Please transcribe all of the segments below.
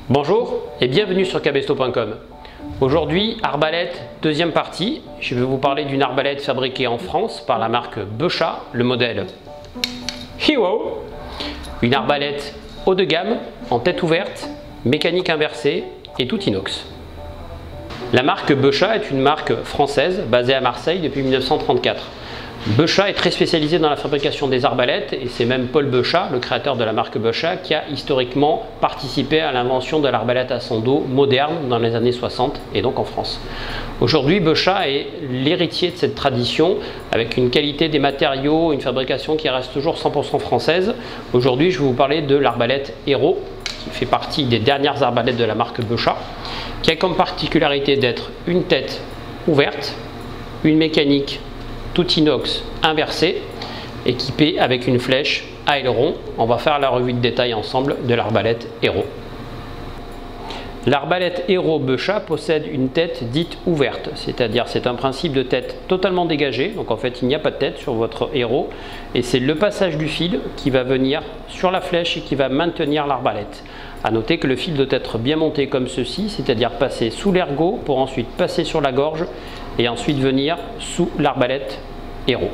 Bonjour et bienvenue sur Cabesto.com. Aujourd'hui, arbalète, deuxième partie. Je vais vous parler d'une arbalète fabriquée en France par la marque Bechat, le modèle Hero. Une arbalète haut de gamme, en tête ouverte, mécanique inversée et tout inox. La marque Bechat est une marque française basée à Marseille depuis 1934. Bechat est très spécialisé dans la fabrication des arbalètes et c'est même Paul Bechat, le créateur de la marque Bechat, qui a historiquement participé à l'invention de l'arbalète à son dos moderne dans les années 60 et donc en France. Aujourd'hui, Bechat est l'héritier de cette tradition avec une qualité des matériaux, une fabrication qui reste toujours 100% française. Aujourd'hui, je vais vous parler de l'arbalète Hero, qui fait partie des dernières arbalètes de la marque Bechat, qui a comme particularité d'être une tête ouverte, une mécanique tout inox inversé, équipé avec une flèche à aileron. On va faire la revue de détail ensemble de l'arbalète Hero. L'arbalète Hero Bechat possède une tête dite ouverte, c'est-à-dire c'est un principe de tête totalement dégagé, donc en fait il n'y a pas de tête sur votre Hero et c'est le passage du fil qui va venir sur la flèche et qui va maintenir l'arbalète. A noter que le fil doit être bien monté comme ceci, c'est-à-dire passer sous l'ergot pour ensuite passer sur la gorge et ensuite venir sous l'arbalète Hero.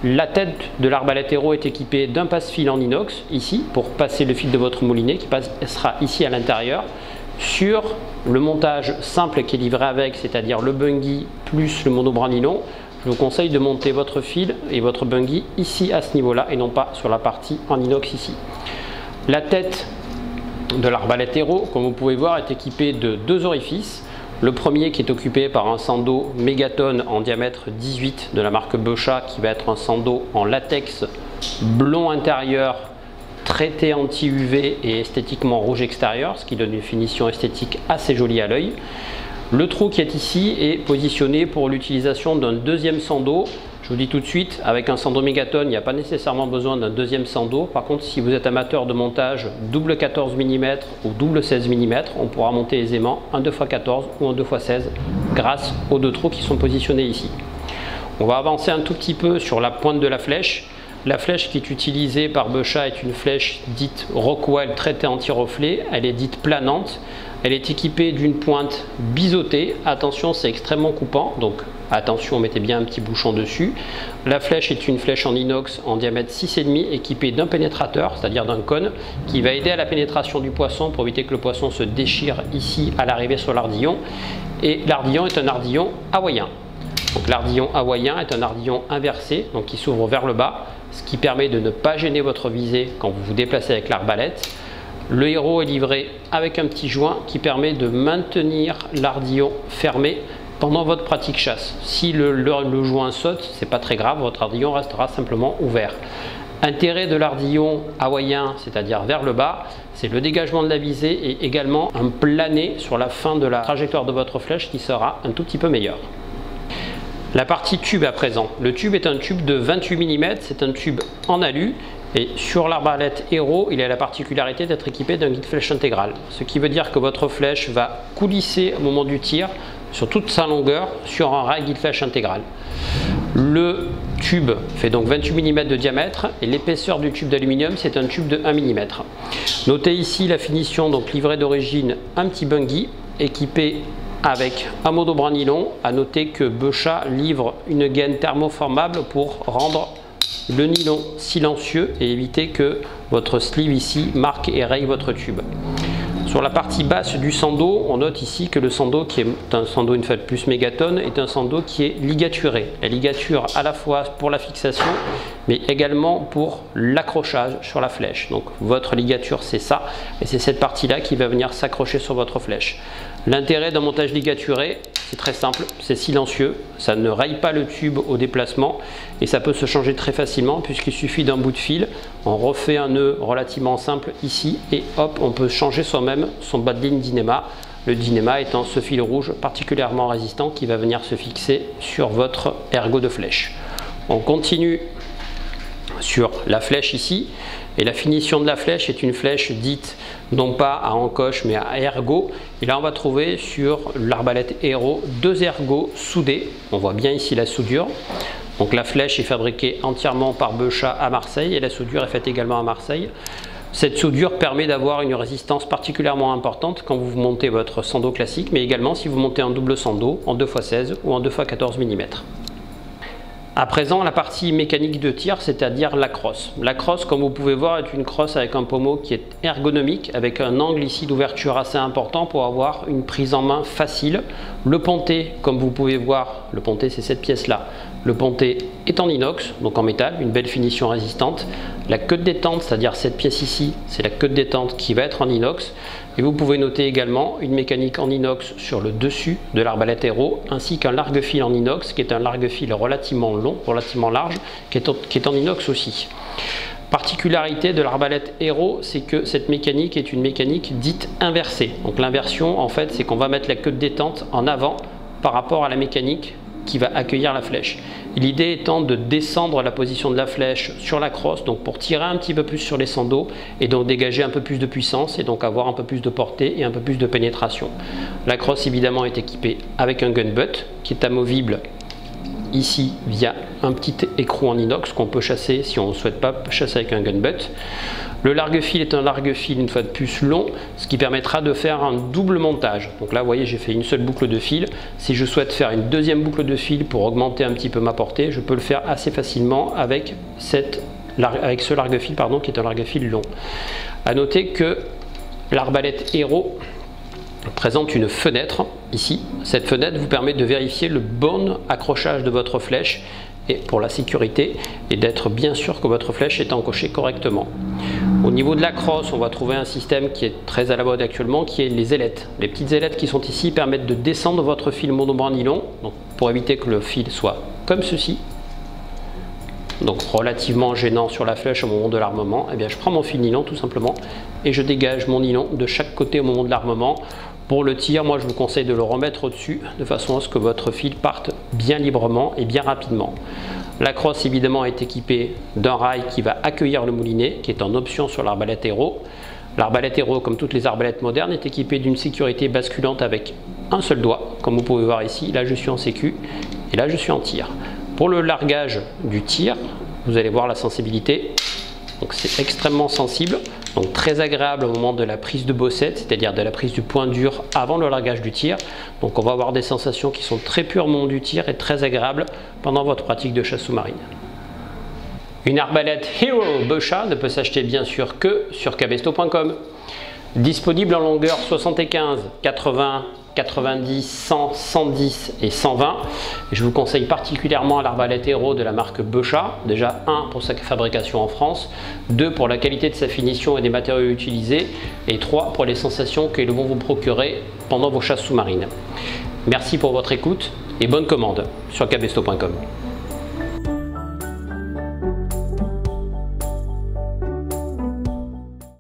La tête de l'arbalète Hero est équipée d'un passe-fil en inox, ici, pour passer le fil de votre moulinet qui passera ici à l'intérieur. Sur le montage simple qui est livré avec, c'est-à-dire le bungee plus le monobras nylon, je vous conseille de monter votre fil et votre bungee ici à ce niveau-là et non pas sur la partie en inox ici. La tête de l'arbalète Hero, comme vous pouvez voir, est équipée de deux orifices. Le premier qui est occupé par un sando Mégaton en diamètre 18 de la marque Bechat, qui va être un sando en latex blond intérieur, traité anti-UV et esthétiquement rouge extérieur, ce qui donne une finition esthétique assez jolie à l'œil. Le trou qui est ici est positionné pour l'utilisation d'un deuxième sando. Je vous dis tout de suite, avec un sando Mégaton, il n'y a pas nécessairement besoin d'un deuxième sando. Par contre, si vous êtes amateur de montage double 14 mm ou double 16 mm, on pourra monter aisément un 2x14 ou un 2x16 grâce aux deux trous qui sont positionnés ici. On va avancer un tout petit peu sur la pointe de la flèche. La flèche qui est utilisée par Bechat est une flèche dite Rockwell traitée anti-reflet. Elle est dite planante. Elle est équipée d'une pointe biseautée. Attention, c'est extrêmement coupant, donc attention, mettez bien un petit bouchon dessus. La flèche est une flèche en inox en diamètre 6,5 équipée d'un pénétrateur, c'est-à-dire d'un cône, qui va aider à la pénétration du poisson pour éviter que le poisson se déchire ici à l'arrivée sur l'ardillon. Et l'ardillon est un ardillon hawaïen. Donc l'ardillon hawaïen est un ardillon inversé, donc qui s'ouvre vers le bas, ce qui permet de ne pas gêner votre visée quand vous vous déplacez avec l'arbalète. Le Hero est livré avec un petit joint qui permet de maintenir l'ardillon fermé pendant votre pratique chasse. Si le joint saute, c'est pas très grave, votre ardillon restera simplement ouvert. Intérêt de l'ardillon hawaïen, c'est-à-dire vers le bas, c'est le dégagement de la visée et également un plané sur la fin de la trajectoire de votre flèche qui sera un tout petit peu meilleur. La partie tube à présent. Le tube est un tube de 28 mm, c'est un tube en alu. Et sur l'arbalète Hero, il a la particularité d'être équipé d'un guide flèche intégral. Ce qui veut dire que votre flèche va coulisser au moment du tir sur toute sa longueur sur un rail guide flèche intégral. Le tube fait donc 28 mm de diamètre et l'épaisseur du tube d'aluminium, c'est un tube de 1 mm. Notez ici la finition, donc livrée d'origine un petit bungee équipé avec un monobras nylon. À noter que Bechat livre une gaine thermoformable pour rendre le nylon silencieux et éviter que votre sleeve ici marque et raye votre tube. Sur la partie basse du sando, on note ici que le sando, qui est un sando une fois de plus Mégaton, est un sando qui est ligaturé. La ligature à la fois pour la fixation, mais également pour l'accrochage sur la flèche. Donc votre ligature, c'est ça, et c'est cette partie-là qui va venir s'accrocher sur votre flèche. L'intérêt d'un montage ligaturé, c'est très simple, c'est silencieux, ça ne raye pas le tube au déplacement et ça peut se changer très facilement puisqu'il suffit d'un bout de fil, on refait un nœud relativement simple ici et hop, on peut changer soi-même son bas de ligne Dynéma. Le Dynéma étant ce fil rouge particulièrement résistant qui va venir se fixer sur votre ergot de flèche. On continue sur la flèche ici et la finition de la flèche est une flèche dite non pas à encoche mais à ergot, et là on va trouver sur l'arbalète Hero deux ergots soudés. On voit bien ici la soudure. Donc la flèche est fabriquée entièrement par Bechat à Marseille et la soudure est faite également à Marseille. Cette soudure permet d'avoir une résistance particulièrement importante quand vous montez votre sando classique, mais également si vous montez un double sando en 2x16 ou en 2x14 mm. À présent, la partie mécanique de tir, c'est-à-dire la crosse. La crosse, comme vous pouvez voir, est une crosse avec un pommeau qui est ergonomique, avec un angle ici d'ouverture assez important pour avoir une prise en main facile. Le ponté, comme vous pouvez voir, le ponté c'est cette pièce-là. Le ponté est en inox, donc en métal, une belle finition résistante. La queue de détente, c'est-à-dire cette pièce ici, c'est la queue de détente qui va être en inox. Et vous pouvez noter également une mécanique en inox sur le dessus de l'arbalète Hero, ainsi qu'un largue-fil en inox, qui est un largue-fil relativement long, relativement large, qui est en inox aussi. Particularité de l'arbalète Hero, c'est que cette mécanique est une mécanique dite inversée. Donc l'inversion, en fait, c'est qu'on va mettre la queue de détente en avant par rapport à la mécanique qui va accueillir la flèche. L'idée étant de descendre la position de la flèche sur la crosse, donc pour tirer un petit peu plus sur les sandos et donc dégager un peu plus de puissance et donc avoir un peu plus de portée et un peu plus de pénétration. La crosse évidemment est équipée avec un gun butt qui est amovible ici via un petit écrou en inox qu'on peut chasser si on ne souhaite pas chasser avec un gun butt. Le largue-fil est un largue-fil une fois de plus long, ce qui permettra de faire un double montage. Donc là, vous voyez, j'ai fait une seule boucle de fil. Si je souhaite faire une deuxième boucle de fil pour augmenter un petit peu ma portée, je peux le faire assez facilement avec ce largue-fil qui est un largue-fil long. À noter que l'arbalète Hero présente une fenêtre ici. Cette fenêtre vous permet de vérifier le bon accrochage de votre flèche et pour la sécurité et d'être bien sûr que votre flèche est encochée correctement. Au niveau de la crosse, on va trouver un système qui est très à la mode actuellement, qui est les ailettes. Les petites ailettes qui sont ici permettent de descendre votre fil monobras nylon, donc pour éviter que le fil soit comme ceci, donc relativement gênant sur la flèche au moment de l'armement. Eh bien, je prends mon fil nylon tout simplement et je dégage mon nylon de chaque côté au moment de l'armement. Pour le tir, moi je vous conseille de le remettre au-dessus de façon à ce que votre fil parte bien librement et bien rapidement. La crosse évidemment est équipée d'un rail qui va accueillir le moulinet, qui est en option sur l'arbalète Hero. L'arbalète Hero, comme toutes les arbalètes modernes, est équipée d'une sécurité basculante avec un seul doigt. Comme vous pouvez voir ici, là je suis en sécu et là je suis en tir. Pour le largage du tir, vous allez voir la sensibilité. Donc c'est extrêmement sensible, donc très agréable au moment de la prise de bossette, c'est-à-dire de la prise du point dur avant le largage du tir. Donc on va avoir des sensations qui sont très pures au moment du tir et très agréables pendant votre pratique de chasse sous-marine. Une arbalète Hero Boccia ne peut s'acheter bien sûr que sur cabesto.com. Disponible en longueur 75, 80, 90, 100, 110 et 120. Et je vous conseille particulièrement l'arbalète Hero de la marque Boccia. Déjà 1 pour sa fabrication en France, 2 pour la qualité de sa finition et des matériaux utilisés, et 3 pour les sensations qu'ils vont vous procurer pendant vos chasses sous-marines. Merci pour votre écoute et bonne commande sur cabesto.com.